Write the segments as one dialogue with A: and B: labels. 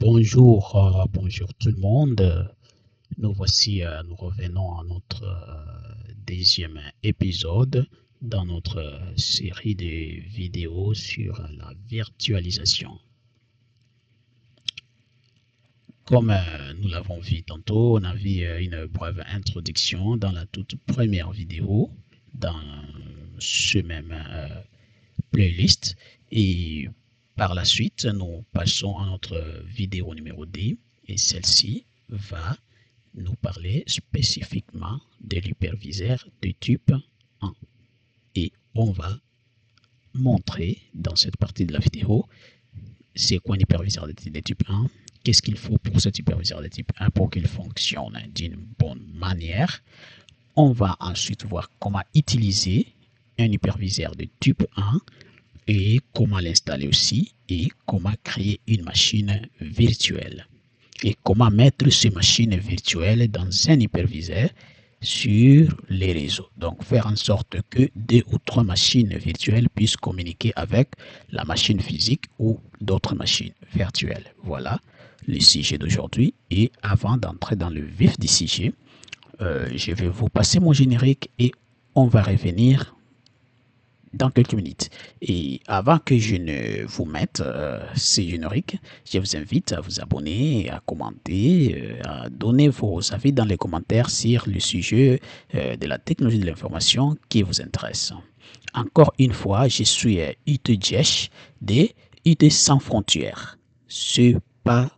A: Bonjour tout le monde. Nous revenons à notre deuxième épisode dans notre série de vidéos sur la virtualisation. Comme nous l'avons vu tantôt, on a vu une brève introduction dans la toute première vidéo dans ce même playlist et par la suite, nous passons à notre vidéo numéro 2 et celle-ci va nous parler spécifiquement de l'hyperviseur de type 1. Et on va montrer dans cette partie de la vidéo c'est quoi un hyperviseur de type 1, qu'est-ce qu'il faut pour cet hyperviseur de type 1 pour qu'il fonctionne d'une bonne manière. On va ensuite voir comment utiliser un hyperviseur de type 1 et comment l'installer aussi et comment créer une machine virtuelle et comment mettre ces machines virtuelles dans un hyperviseur sur les réseaux. Donc faire en sorte que 2 ou 3 machines virtuelles puissent communiquer avec la machine physique ou d'autres machines virtuelles. Voilà le sujet d'aujourd'hui. Et avant d'entrer dans le vif du sujet, je vais vous passer mon générique et on va revenir dans quelques minutes. Et avant que je ne vous mette ces génériques, je vous invite à vous abonner, à commenter, à donner vos avis dans les commentaires sur le sujet de la technologie de l'information qui vous intéresse. Encore une fois, je suis IT Jesh de IT Sans Frontières. C'est parti.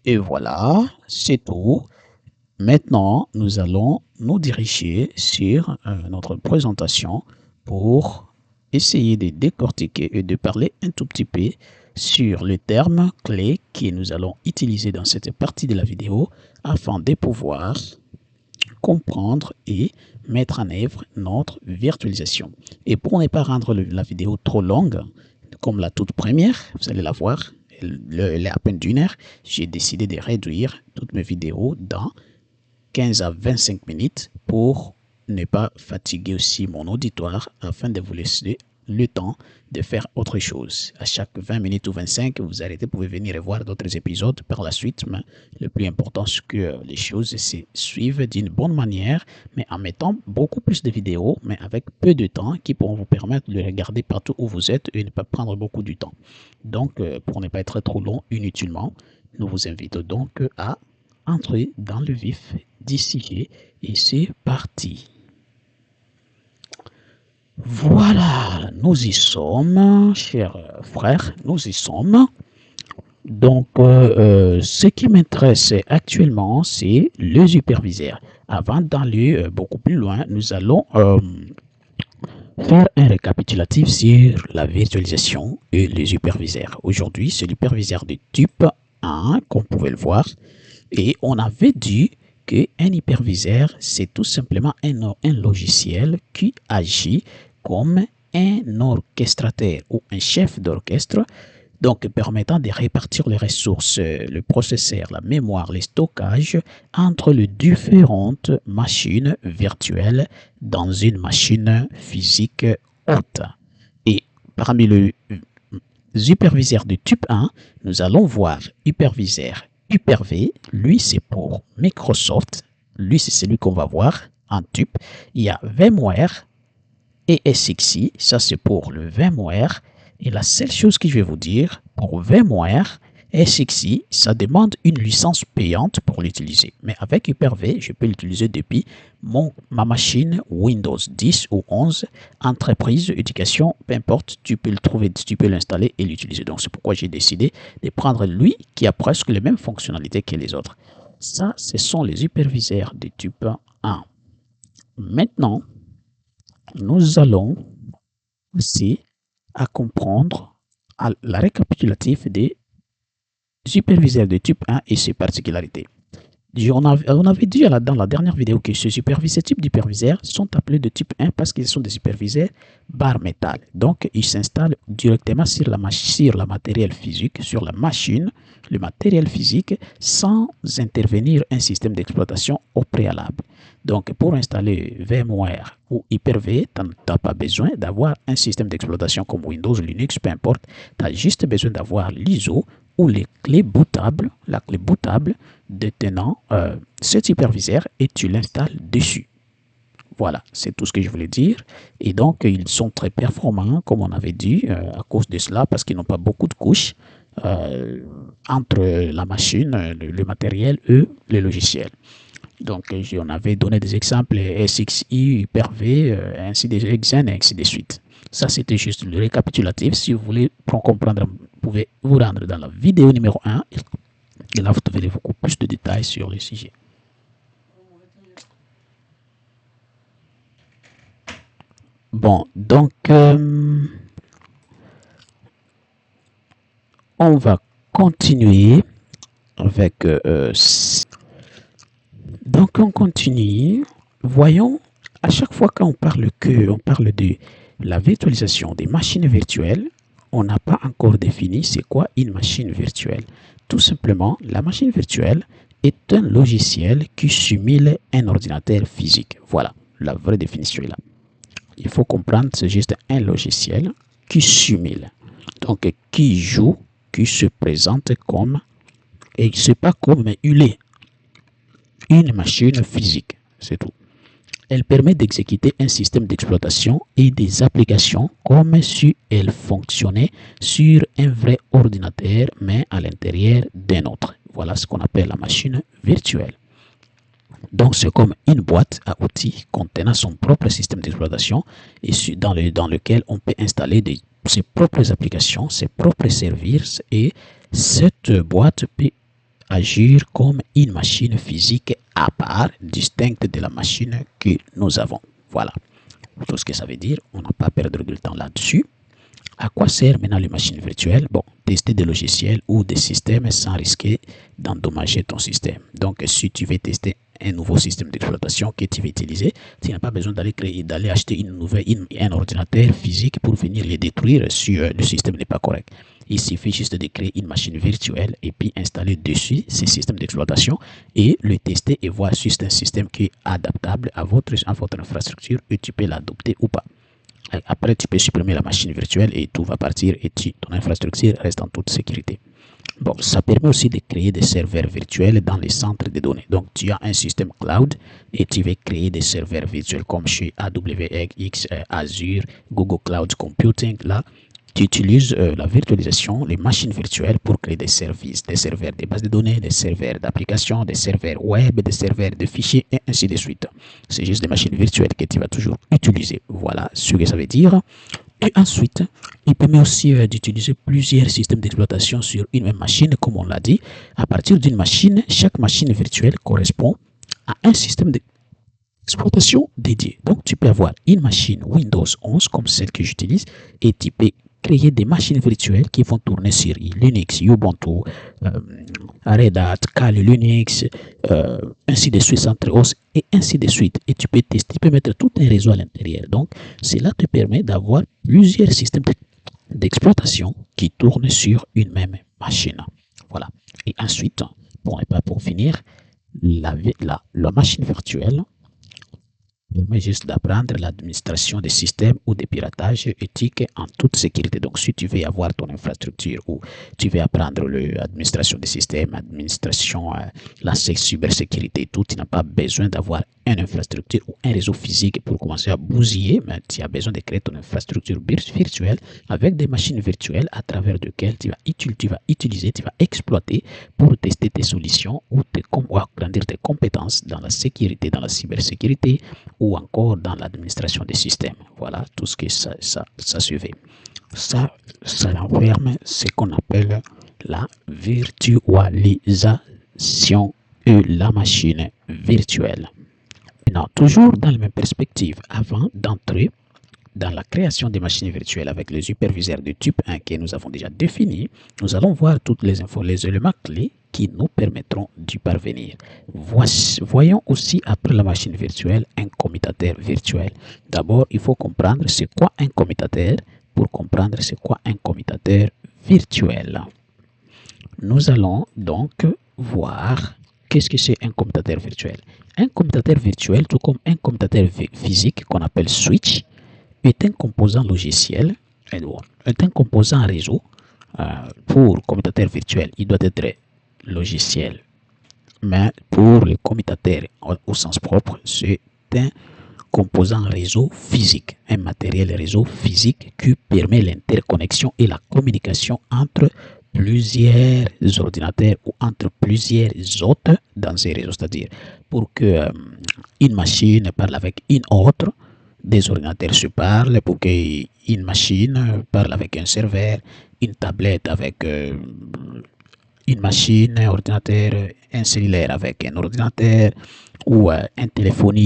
A: Et voilà, c'est tout. Maintenant, nous allons nous diriger sur notre présentation pour essayer de décortiquer et de parler un tout petit peu sur les termes clés que nous allons utiliser dans cette partie de la vidéo afin de pouvoir comprendre et mettre en œuvre notre virtualisation. Et pour ne pas rendre la vidéo trop longue, comme la toute première, vous allez la voir, elle est à peine d'1 heure, j'ai décidé de réduire toutes mes vidéos dans 15 à 25 minutes pour ne pas fatiguer aussi mon auditoire afin de vous laisser le temps de faire autre chose. À chaque 20 minutes ou 25, vous arrêtez, vous pouvez venir et voir d'autres épisodes par la suite, mais le plus important c'est que les choses se suivent d'une bonne manière, mais en mettant beaucoup plus de vidéos, mais avec peu de temps qui pourront vous permettre de les regarder partout où vous êtes et ne pas prendre beaucoup de temps. Donc, pour ne pas être trop long inutilement, nous vous invitons donc à entrer dans le vif du sujet et c'est parti. Voilà, nous y sommes, chers frères, nous y sommes. Donc, ce qui m'intéresse actuellement, c'est les hyperviseurs. Avant d'aller beaucoup plus loin, nous allons faire un récapitulatif sur la virtualisation et les hyperviseurs. Aujourd'hui, c'est l'hyperviseur de type 1, comme vous pouvez le voir. Et on avait dit qu'un hyperviseur, c'est tout simplement un logiciel qui agit comme un orchestrateur ou un chef d'orchestre, donc permettant de répartir les ressources, le processeur, la mémoire, les stockages entre les différentes machines virtuelles dans une machine physique haute. Et parmi les hyperviseurs de type 1, nous allons voir hyperviseur Hyper-V, lui c'est pour Microsoft, lui c'est celui qu'on va voir en type. Il y a VMware et SXI, ça c'est pour le VMware. Et la seule chose que je vais vous dire, pour VMware, SXI, ça demande une licence payante pour l'utiliser. Mais avec Hyper-V, je peux l'utiliser depuis ma machine Windows 10 ou 11, entreprise, éducation, peu importe, tu peux le trouver, tu peux l'installer et l'utiliser. Donc c'est pourquoi j'ai décidé de prendre lui qui a presque les mêmes fonctionnalités que les autres. Ça, ce sont les hyperviseurs de type 1. Maintenant, nous allons aussi à comprendre la récapitulatif des superviseur de type 1 et ses particularités. On avait dit dans la dernière vidéo que ces types d'hyperviseurs sont appelés de type 1 parce qu'ils sont des superviseurs barre métal. Donc, ils s'installent directement sur la matériel physique, sur la machine, le matériel physique, sans intervenir un système d'exploitation au préalable. Donc, pour installer VMware ou Hyper-V, tu n'as pas besoin d'avoir un système d'exploitation comme Windows, Linux, peu importe. Tu as juste besoin d'avoir l'ISO ou les clés bootables, la clé bootable détenant cet hyperviseur et tu l'installes dessus. Voilà, c'est tout ce que je voulais dire. Et donc, ils sont très performants, comme on avait dit, à cause de cela, parce qu'ils n'ont pas beaucoup de couches entre la machine, le matériel et le logiciel. Donc, on avait donné des exemples, SXI, Hyper-V, ainsi de Xen et ainsi de suite. Ça, c'était juste le récapitulatif. Si vous voulez comprendre, vous pouvez vous rendre dans la vidéo numéro 1. Et là, vous verrez beaucoup plus de détails sur le sujet. Bon, donc, on va continuer avec... donc, on continue. Voyons, à chaque fois qu'on parle de la virtualisation des machines virtuelles, on n'a pas encore défini c'est quoi une machine virtuelle. Tout simplement, la machine virtuelle est un logiciel qui simule un ordinateur physique. Voilà, la vraie définition est là. Il faut comprendre, c'est juste un logiciel qui simule. Donc, qui joue, qui se présente comme, et c'est pas comme une machine physique, c'est tout. Elle permet d'exécuter un système d'exploitation et des applications comme si elle fonctionnait sur un vrai ordinateur, mais à l'intérieur d'un autre. Voilà ce qu'on appelle la machine virtuelle. Donc, c'est comme une boîte à outils contenant son propre système d'exploitation et dans lequel on peut installer ses propres applications, ses propres services et cette boîte peut agir comme une machine physique à part, distincte de la machine que nous avons. Voilà. Tout ce que ça veut dire, on n'a pas à perdre de temps là-dessus. À quoi sert maintenant les machines virtuelles? Bon, tester des logiciels ou des systèmes sans risquer d'endommager ton système. Donc, si tu veux tester un nouveau système d'exploitation que tu vas utiliser, tu n'as pas besoin d'aller acheter un ordinateur physique pour venir les détruire si le système n'est pas correct. Il suffit juste de créer une machine virtuelle et puis installer dessus ces systèmes d'exploitation et le tester et voir si c'est un système qui est adaptable à votre infrastructure et tu peux l'adopter ou pas. Après, tu peux supprimer la machine virtuelle et tout va partir et ton infrastructure reste en toute sécurité. Bon, ça permet aussi de créer des serveurs virtuels dans les centres de données. Donc, tu as un système cloud et tu veux créer des serveurs virtuels comme chez AWS, Azure, Google Cloud Computing. Là, tu utilises la virtualisation, les machines virtuelles pour créer des services, des serveurs de bases de données, des serveurs d'applications, des serveurs web, des serveurs de fichiers et ainsi de suite. C'est juste des machines virtuelles que tu vas toujours utiliser. Voilà ce que ça veut dire. Et ensuite, il permet aussi d'utiliser plusieurs systèmes d'exploitation sur une même machine, comme on l'a dit. À partir d'une machine, chaque machine virtuelle correspond à un système d'exploitation dédié. Donc, tu peux avoir une machine Windows 11 comme celle que j'utilise et tu peux créer des machines virtuelles qui vont tourner sur Linux, Ubuntu, Red Hat, Kali Linux, ainsi de suite, CentreOS et ainsi de suite. Et tu peux tester, tu peux mettre tout un réseau à l'intérieur. Donc, cela te permet d'avoir plusieurs systèmes d'exploitation qui tournent sur une même machine. Voilà. Et ensuite, pour finir, la machine virtuelle permet juste d'apprendre l'administration des systèmes ou des piratages éthiques en toute sécurité. Donc, si tu veux avoir ton infrastructure ou tu veux apprendre l'administration des systèmes, la cybersécurité, tout, tu n'as pas besoin d'avoir une infrastructure ou un réseau physique pour commencer à bousiller, mais tu as besoin de créer ton infrastructure virtuelle avec des machines virtuelles à travers lesquelles tu vas utiliser, tu vas exploiter pour tester tes solutions ou agrandir tes compétences dans la sécurité, dans la cybersécurité, ou encore dans l'administration des systèmes. Voilà tout ce que ça suivait. Ça renferme ce qu'on appelle la virtualisation et la machine virtuelle. Maintenant, toujours dans la même perspective, avant d'entrer dans la création des machines virtuelles avec les hyperviseurs de type 1 que nous avons déjà définis, nous allons voir toutes les infos, les éléments clés qui nous permettront d'y parvenir. Voyons aussi après la machine virtuelle un commutateur virtuel. D'abord, il faut comprendre c'est quoi un commutateur pour comprendre c'est quoi un commutateur virtuel. Nous allons donc voir qu'est-ce que c'est un commutateur virtuel. Un commutateur virtuel, tout comme un commutateur physique qu'on appelle switch, est un composant logiciel, est un composant réseau. Pour commutateur virtuel, il doit être logiciel. Mais pour le commutateur au sens propre, c'est un composant réseau physique, un matériel réseau physique qui permet l'interconnexion et la communication entre plusieurs ordinateurs ou entre plusieurs autres dans ces réseaux, c'est-à-dire pour que une machine parle avec une autre, des ordinateurs se parlent, pour qu'une machine parle avec un serveur, une tablette avec une machine, un ordinateur, un cellulaire avec un ordinateur, ou un téléphone,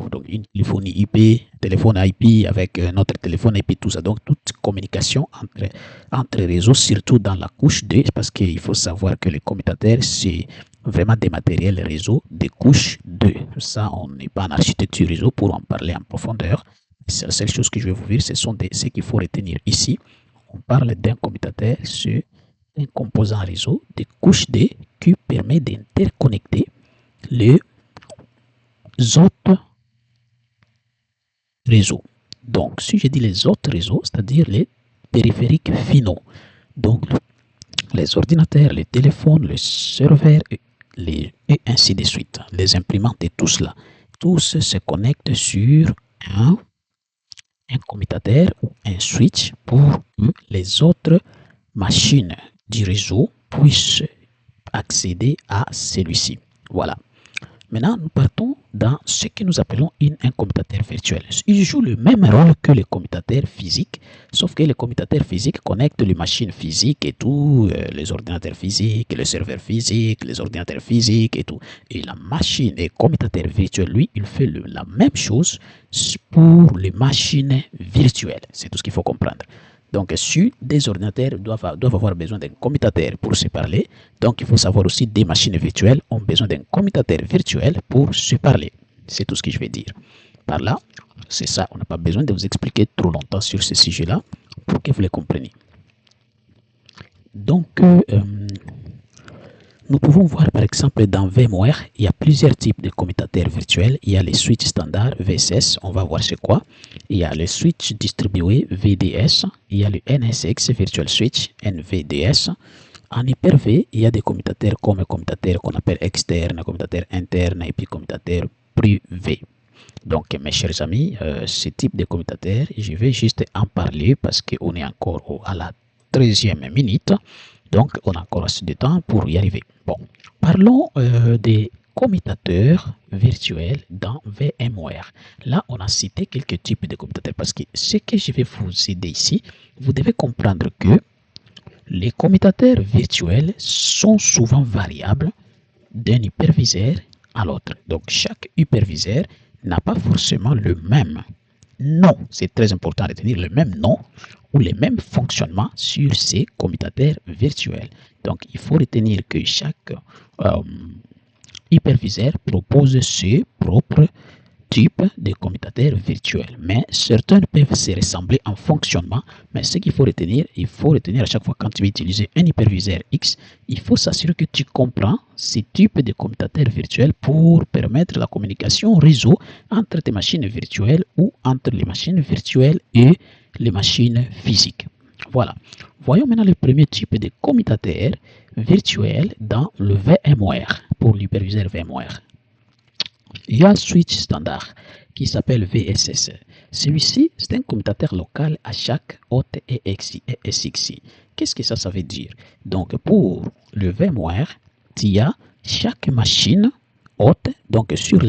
A: donc une téléphonie IP, téléphone IP avec notre téléphone IP, tout ça. Donc, toute communication entre réseaux, surtout dans la couche 2, parce qu'il faut savoir que les commutateurs, c'est vraiment des matériels réseau de couche 2. Ça, on n'est pas en architecture réseau pour en parler en profondeur. C'est la seule chose que je vais vous dire, ce qu'il faut retenir ici. On parle d'un commutateur, c'est un composant réseau de couche 2 qui permet d'interconnecter les autres réseaux. Donc, si je dis les autres réseaux, c'est-à-dire les périphériques finaux. Donc, les ordinateurs, les téléphones, les serveurs, et ainsi de suite. Les imprimantes et tout cela. Tous se connectent sur un commutateur ou un switch pour que les autres machines du réseau puissent accéder à celui-ci. Voilà. Maintenant, nous partons dans ce que nous appelons un commutateur virtuel. Il joue le même rôle que les commutateurs physiques, sauf que les commutateurs physiques connectent les machines physiques et tout, les ordinateurs physiques, les serveurs physiques, les ordinateurs physiques et tout. Et la machine et commutateur virtuel, lui, il fait la même chose pour les machines virtuelles. C'est tout ce qu'il faut comprendre. Donc, si des ordinateurs doivent avoir besoin d'un commutateur pour se parler, donc il faut savoir aussi des machines virtuelles ont besoin d'un commutateur virtuel pour se parler. C'est tout ce que je vais dire. Par là, c'est ça. On n'a pas besoin de vous expliquer trop longtemps sur ce sujet-là pour que vous les compreniez. Donc, nous pouvons voir par exemple dans VMware, il y a plusieurs types de commutateurs virtuels. Il y a les switches standards VSS, on va voir c'est quoi. Il y a les switches distribués VDS, il y a le NSX Virtual Switch NVDS. En Hyper-V, il y a des commutateurs comme commutateurs qu'on appelle externes, commutateurs internes et puis commutateurs privés. Donc mes chers amis, ce type de commutateurs, je vais juste en parler parce qu'on est encore à la 13e minute. Donc, on a encore assez de temps pour y arriver. Bon, parlons des commutateurs virtuels dans VMware. Là, on a cité quelques types de commutateurs parce que ce que je vais vous aider ici, vous devez comprendre que les commutateurs virtuels sont souvent variables d'un hyperviseur à l'autre. Donc, chaque hyperviseur n'a pas forcément le même nom. C'est très important de retenir le même nom ou les mêmes fonctionnements sur ces commutateurs virtuels. Donc, il faut retenir que chaque hyperviseur propose ses propres types de commutateurs virtuels. Mais certains peuvent se ressembler en fonctionnement. Mais ce qu'il faut retenir à chaque fois quand tu veux utiliser un hyperviseur X, il faut s'assurer que tu comprends ces types de commutateurs virtuels pour permettre la communication réseau entre tes machines virtuelles ou entre les machines virtuelles et les machines physiques. Voilà. Voyons maintenant le premier type de commutateur virtuel dans le VMware, pour l'hyperviseur VMware. Il y a un switch standard qui s'appelle VSS. Celui-ci, c'est un commutateur local à chaque hôte et SXI. Qu'est-ce que ça veut dire? Donc, pour le VMware, il y a chaque machine hôte, donc sur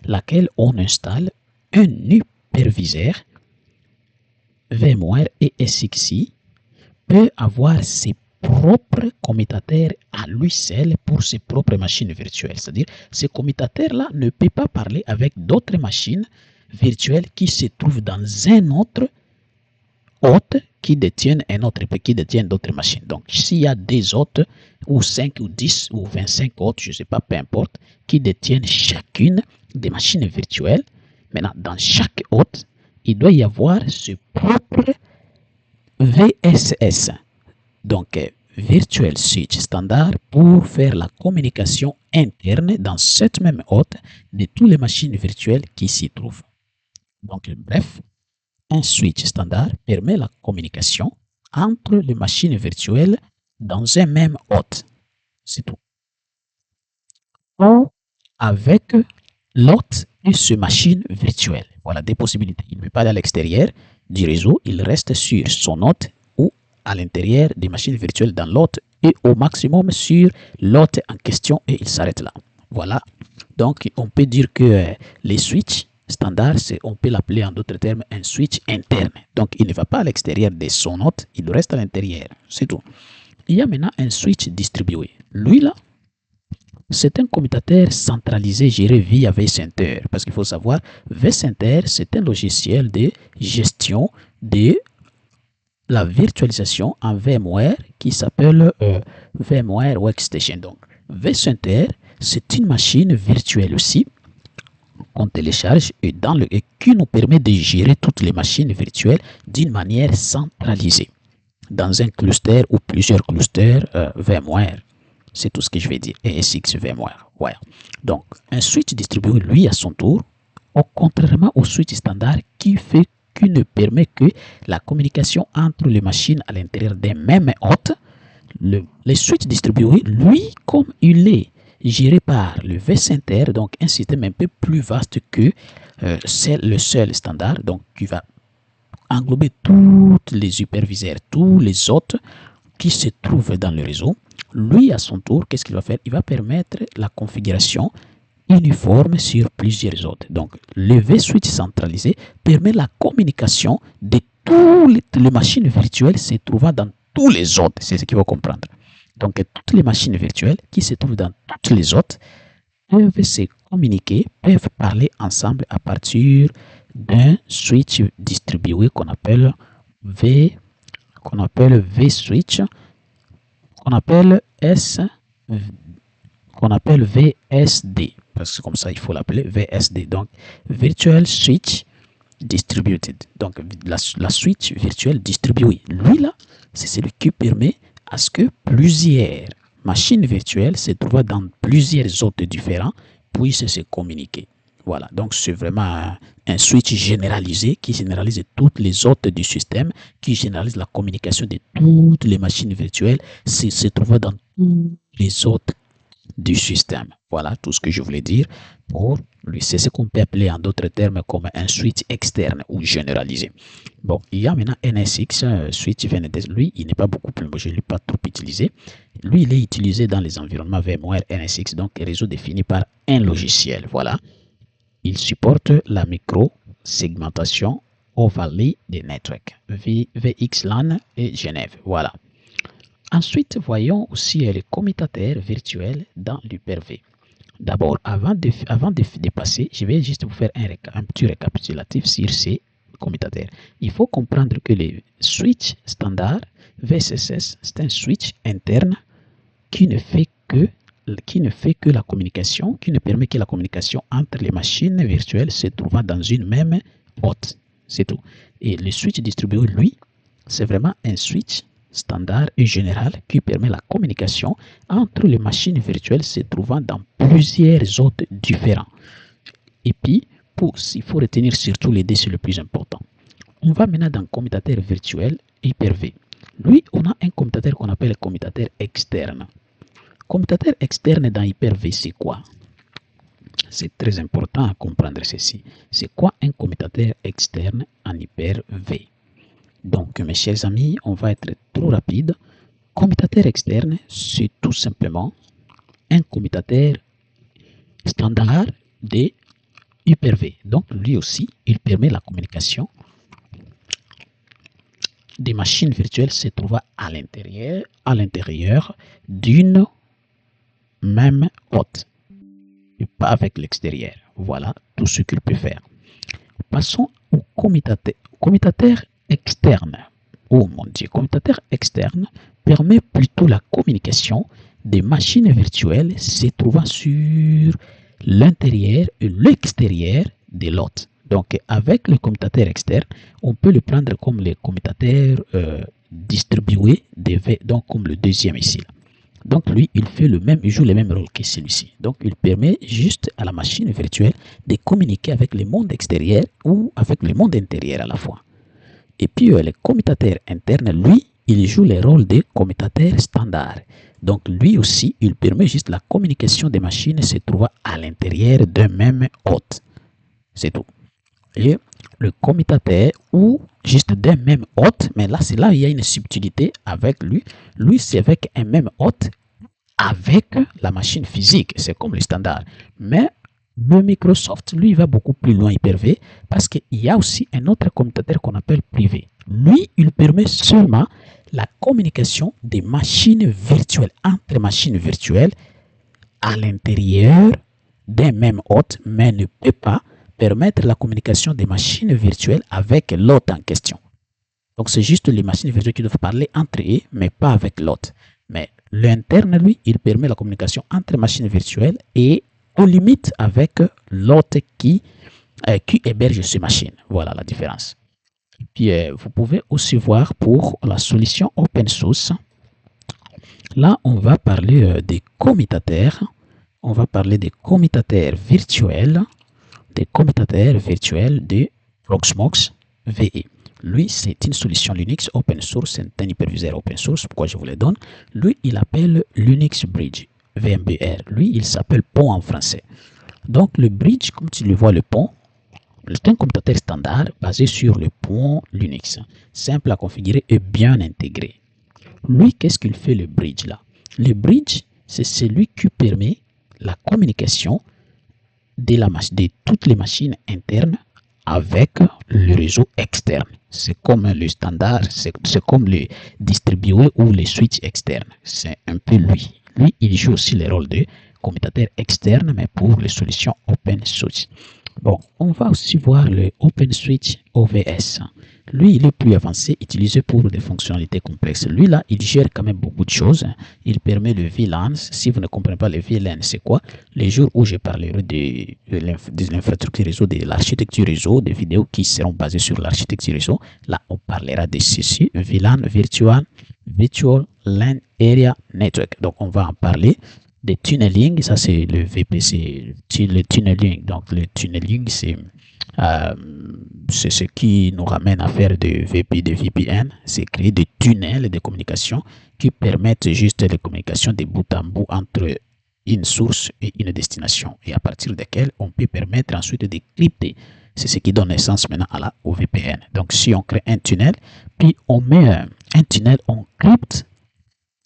A: laquelle on installe un hyperviseur VMware et SXI peut avoir ses propres commutateurs à lui seul pour ses propres machines virtuelles. C'est-à-dire, ce commutateur-là ne peut pas parler avec d'autres machines virtuelle qui se trouve dans un autre hôte qui détiennent d'autres machines. Donc, s'il y a des hôtes, ou 5 ou 10 ou 25 hôtes, je ne sais pas, peu importe, qui détiennent chacune des machines virtuelles, maintenant, dans chaque hôte, il doit y avoir ce propre VSS. Donc, Virtual Switch Standard pour faire la communication interne dans cette même hôte de toutes les machines virtuelles qui s'y trouvent. Donc, bref, un switch standard permet la communication entre les machines virtuelles dans un même hôte. C'est tout. Ou avec l'hôte de ce machine virtuelle. Voilà des possibilités. Il ne peut pas aller à l'extérieur du réseau, il reste sur son hôte ou à l'intérieur des machines virtuelles dans l'hôte et au maximum sur l'hôte en question et il s'arrête là. Voilà. Donc, on peut dire que les switches standard, on peut l'appeler en d'autres termes un switch interne. Donc, il ne va pas à l'extérieur de son hôte, il reste à l'intérieur. C'est tout. Il y a maintenant un switch distribué. Lui, là, c'est un commutateur centralisé géré via vCenter. Parce qu'il faut savoir, vCenter, c'est un logiciel de gestion de la virtualisation en VMware qui s'appelle VMware Workstation. Donc, vCenter, c'est une machine virtuelle aussi qu'on télécharge et qui nous permet de gérer toutes les machines virtuelles d'une manière centralisée dans un cluster ou plusieurs clusters VMware. C'est tout ce que je vais dire. ESX VMware. Voilà. Donc, un switch distribué, lui, à son tour, contrairement au switch standard qui ne permet que la communication entre les machines à l'intérieur d'un même hôte, le switch distribué, lui, comme il est géré par le vCenter, donc un système un peu plus vaste que le seul standard, donc qui va englober tous les hyperviseurs, tous les hôtes qui se trouvent dans le réseau. Lui, à son tour, qu'est-ce qu'il va faire? Il va permettre la configuration uniforme sur plusieurs hôtes. Donc, le vSwitch centralisé permet la communication de toutes les machines virtuelles se trouvant dans tous les hôtes. C'est ce qu'il faut comprendre. Donc, toutes les machines virtuelles qui se trouvent dans toutes les hôtes peuvent se communiquer, peuvent parler ensemble à partir d'un switch distribué qu'on appelle vSwitch, qu'on appelle VSD, parce que comme ça il faut l'appeler VSD, donc Virtual Switch Distributed, donc la switch virtuelle distribuée. Lui là, c'est celui qui permet à ce que plusieurs machines virtuelles se trouvent dans plusieurs hôtes différents puissent se communiquer. Voilà, donc c'est vraiment un switch généralisé qui généralise toutes les hôtes du système, qui généralise la communication de toutes les machines virtuelles, se trouvant dans tous les hôtes du système. Voilà tout ce que je voulais dire pour lui. C'est ce qu'on peut appeler en d'autres termes comme un switch externe ou généralisé. Bon, il y a maintenant NSX, switch VNS. Lui, il n'est pas beaucoup plus, je ne l'ai pas trop utilisé. Lui, il est utilisé dans les environnements VMware NSX, donc réseau défini par un logiciel. Voilà. Il supporte la micro-segmentation overlay des networks, VXLAN et Genève. Voilà. Ensuite, voyons aussi les commutateurs virtuels dans l'Hyper-V. D'abord, avant de passer, je vais juste vous faire un petit récapitulatif sur ces commutateurs. Il faut comprendre que les switches standard VSSS, c'est un switch interne qui ne la communication, qui ne permet que la communication entre les machines virtuelles se trouvant dans une même hôte. C'est tout. Et le switch distribué, lui, c'est vraiment un switch standard et général qui permet la communication entre les machines virtuelles se trouvant dans plusieurs hôtes différents. Et puis, il faut retenir surtout les deux, c'est le plus important. On va maintenant dans le commutateur virtuel Hyper-V. Lui, on a un commutateur qu'on appelle le commutateur externe. Commutateur externe dans Hyper-V, c'est quoi? C'est très important à comprendre ceci. C'est quoi un commutateur externe en Hyper-V? Donc, mes chers amis, on va être trop rapide. Commutateur externe, c'est tout simplement un commutateur standard de Hyper-V. Donc, lui aussi, il permet la communication des machines virtuelles se trouvant à l'intérieur d'une même hôte et pas avec l'extérieur. Voilà tout ce qu'il peut faire. Passons au commutateur externe. Oh mon Dieu, commutateur externe permet plutôt la communication des machines virtuelles se trouvant sur l'intérieur et l'extérieur de l'hôte. Donc, avec le commutateur externe, on peut le prendre comme les commutateurs distribués, donc comme le deuxième ici. Donc, lui, il joue le même rôle que celui-ci. Donc, il permet juste à la machine virtuelle de communiquer avec le monde extérieur ou avec le monde intérieur à la fois. Et puis, le commutateur interne, lui, il joue le rôle de commutateur standard. Donc, lui aussi, il permet juste la communication des machines se trouvant à l'intérieur d'un même hôte. C'est tout. Et le commutateur ou juste d'un même hôte, mais là, c'est là où il y a une subtilité avec lui. Lui, c'est avec un même hôte avec la machine physique. C'est comme le standard. Mais le Microsoft, lui, va beaucoup plus loin, Hyper-V, parce qu'il y a aussi un autre commutateur qu'on appelle privé. Lui, il permet seulement la communication des machines virtuelles, entre machines virtuelles, à l'intérieur d'un même hôte, mais ne peut pas permettre la communication des machines virtuelles avec l'hôte en question. Donc, c'est juste les machines virtuelles qui doivent parler entre eux, mais pas avec l'hôte. Mais l'interne, lui, il permet la communication entre machines virtuelles et aux limites avec l'hôte qui héberge ces machines. Voilà la différence. Et puis, vous pouvez aussi voir pour la solution open source. Là, on va parler des commutateurs. On va parler des commutateurs virtuels. Des commutateurs virtuels de Proxmox VE. Lui, c'est une solution Linux open source, c'est un hyperviseur open source. Pourquoi je vous le donne? Lui, il appelle Linux Bridge, VMBR. Lui, il s'appelle pont en français. Donc, le bridge, comme tu le vois, le pont, c'est un commutateur standard basé sur le pont Linux. Simple à configurer et bien intégré. Lui, qu'est-ce qu'il fait le bridge là? Le bridge, c'est celui qui permet la communication de toutes les machines internes avec le réseau externe. C'est comme le standard, c'est comme le distribué ou le switch externe. C'est un peu lui. Lui, il joue aussi le rôle de commutateur externe, mais pour les solutions open source. Bon, on va aussi voir le OpenSwitch OVS. Lui, il est plus avancé, utilisé pour des fonctionnalités complexes. Lui, là, il gère quand même beaucoup de choses. Il permet le VLAN. Si vous ne comprenez pas le VLAN, c'est quoi? Les jours où je parlerai de l'infrastructure réseau, de l'architecture réseau, des vidéos qui seront basées sur l'architecture réseau, là, on parlera de ceci. VLAN, Virtual LAN Area Network. Donc, on va en parler. Des tunneling, ça c'est le VPC, le tunneling. Donc le tunneling, c'est ce qui nous ramène à faire des VPN, c'est créer des tunnels de communication qui permettent juste les communications de bout en bout entre une source et une destination, et à partir desquelles on peut permettre ensuite de crypter. C'est ce qui donne naissance maintenant au VPN. Donc si on crée un tunnel, puis on met un tunnel, on crypte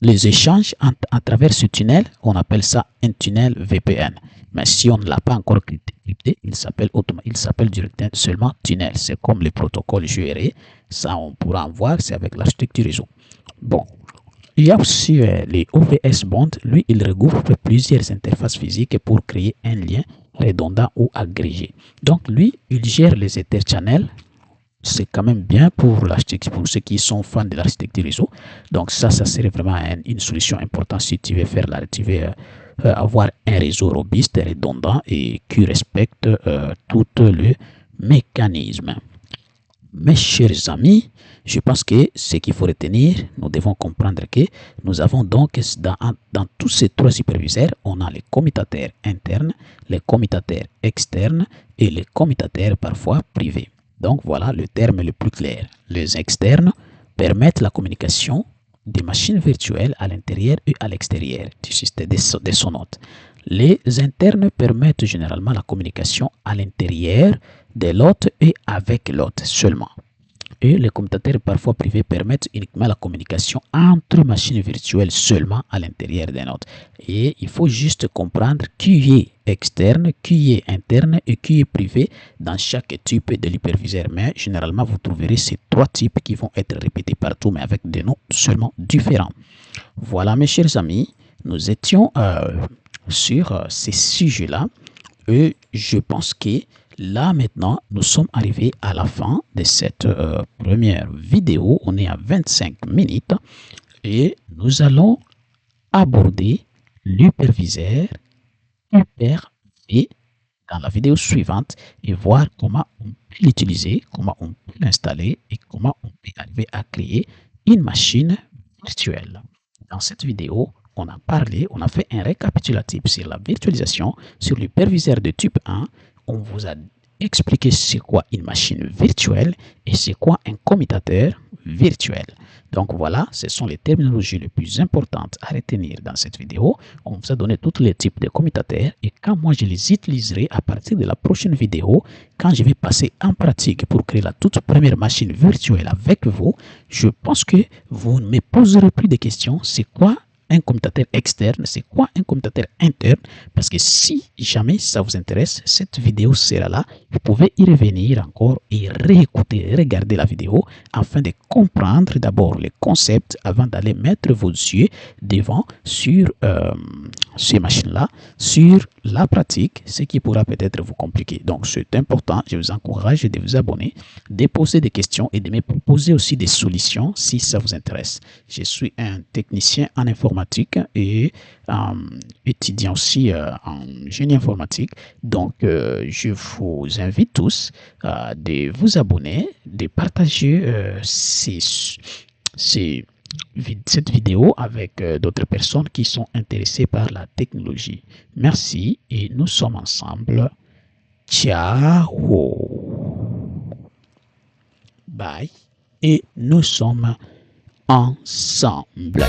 A: les échanges à travers ce tunnel, on appelle ça un tunnel VPN. Mais si on ne l'a pas encore crypté, il s'appelle directement seulement tunnel. C'est comme le protocole GRE. Ça, on pourra en voir, c'est avec l'architecture réseau. Bon, il y a aussi les OVS Bond. Lui, il regroupe plusieurs interfaces physiques pour créer un lien redondant ou agrégé. Donc, lui, il gère les Etherchannels. C'est quand même bien pour l'architecture, pour ceux qui sont fans de l'architecture réseau. Donc ça serait vraiment une solution importante si tu veux avoir un réseau robuste, redondant et qui respecte tout le mécanisme. Mes chers amis, je pense que ce qu'il faut retenir, nous devons comprendre que nous avons donc dans tous ces trois hyperviseurs, on a les commutateurs internes, les commutateurs externes et les commutateurs parfois privés. Donc voilà le terme le plus clair. Les externes permettent la communication des machines virtuelles à l'intérieur et à l'extérieur du système de son hôte. Les internes permettent généralement la communication à l'intérieur de l'hôte et avec l'hôte seulement. Et les commutateurs parfois privés permettent uniquement la communication entre machines virtuelles seulement à l'intérieur d'un hôte. Et il faut juste comprendre qui est externe, qui est interne et qui est privé dans chaque type de l'hyperviseur. Mais généralement, vous trouverez ces trois types qui vont être répétés partout, mais avec des noms seulement différents. Voilà, mes chers amis, nous étions sur ces sujets-là. Et je pense que Là maintenant, nous sommes arrivés à la fin de cette première vidéo. On est à 25 minutes et nous allons aborder l'hyperviseur Hyper-V dans la vidéo suivante et voir comment on peut l'utiliser, comment on peut l'installer et comment on peut arriver à créer une machine virtuelle. Dans cette vidéo, on a fait un récapitulatif sur la virtualisation, sur l'hyperviseur de type 1. On vous a expliqué c'est quoi une machine virtuelle et c'est quoi un commutateur virtuel. Donc voilà, ce sont les terminologies les plus importantes à retenir dans cette vidéo. On vous a donné tous les types de commutateurs et quand moi je les utiliserai à partir de la prochaine vidéo, quand je vais passer en pratique pour créer la toute première machine virtuelle avec vous, je pense que vous ne me poserez plus de questions. C'est quoi un commutateur externe, c'est quoi un commutateur interne, parce que si jamais ça vous intéresse, cette vidéo sera là. Vous pouvez y revenir encore et réécouter, regarder la vidéo afin de comprendre d'abord les concepts avant d'aller mettre vos yeux devant sur ces machines-là, sur la pratique, ce qui pourra peut-être vous compliquer. Donc c'est important, je vous encourage de vous abonner, de poser des questions et de me proposer aussi des solutions si ça vous intéresse. Je suis un technicien en informatique et étudiant aussi en génie informatique. Donc, je vous invite tous de vous abonner, de partager cette vidéo avec d'autres personnes qui sont intéressées par la technologie. Merci et nous sommes ensemble. Ciao. Bye. Et nous sommes ensemble.